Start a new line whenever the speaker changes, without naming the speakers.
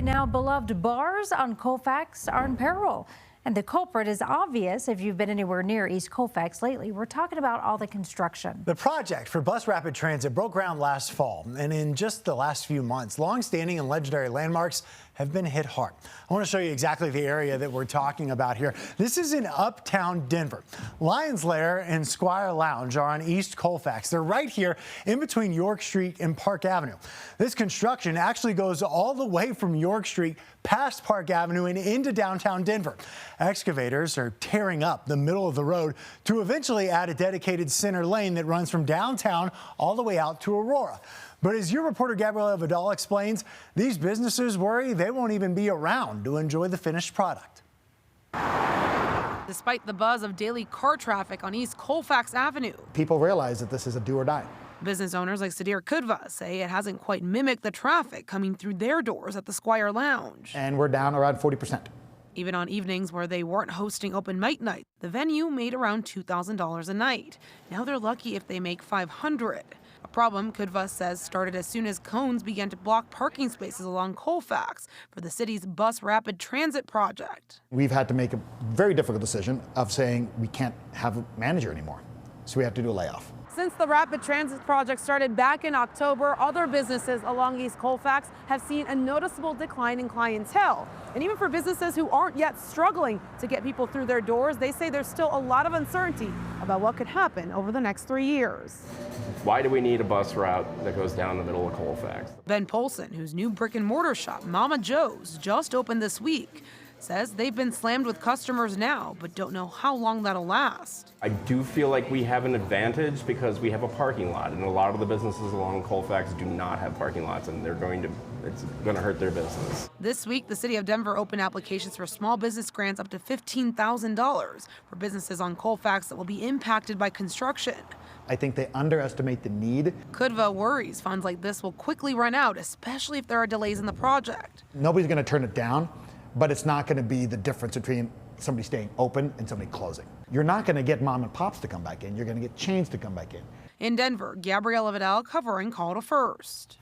right now, beloved bars on Colfax are in peril. And the culprit is obvious if you've been anywhere near East Colfax lately. We're talking about all the construction.
The project for bus rapid transit broke ground last fall, and in just the last few months, long-standing and legendary landmarks have been hit hard. I want to show you exactly the area that we're talking about here. This is in uptown Denver. Lion's Lair and Squire Lounge are on East Colfax. They're right here in between York Street and Park Avenue. This construction actually goes all the way from York Street past Park Avenue and into downtown Denver. Excavators are tearing up the middle of the road to eventually add a dedicated center lane that runs from downtown all the way out to Aurora. But as your reporter Gabrielle Vidal explains, these businesses worry they won't even be around to enjoy the finished product.
Despite the buzz of daily car traffic on East Colfax Avenue,
people realize that this is a do or die.
Business owners like Sadir Kudva say it hasn't quite mimicked the traffic coming through their doors at the Squire Lounge.
And we're down around 40%.
Even on evenings where they weren't hosting open mic night, the venue made around $2,000 a night. Now they're lucky if they make $500. A problem, Kudva says, started as soon as cones began to block parking spaces along Colfax for the city's bus rapid transit project.
We've had to make a very difficult decision of saying we can't have a manager anymore, so we have to do a layoff.
Since the rapid transit project started back in October, other businesses along East Colfax have seen a noticeable decline in clientele. And even for businesses who aren't yet struggling to get people through their doors, they say there's still a lot of uncertainty about what could happen over the next 3 years.
Why do we need a bus route that goes down the middle of Colfax?
Ben Polson, whose new brick and mortar shop, Mama Joe's, just opened this week, says they've been slammed with customers now, but don't know how long that'll last.
I do feel like we have an advantage because we have a parking lot, and a lot of the businesses along Colfax do not have parking lots, and it's going to hurt their business.
This week, the city of Denver opened applications for small business grants up to $15,000 for businesses on Colfax that will be impacted by construction.
I think they underestimate the need.
Kudva worries funds like this will quickly run out, especially if there are delays in the project.
Nobody's going to turn it down, but it's not going to be the difference between somebody staying open and somebody closing. You're not going to get mom and pops to come back in. You're going to get chains to come back in.
In Denver, Gabrielle Vidal covering Call to First.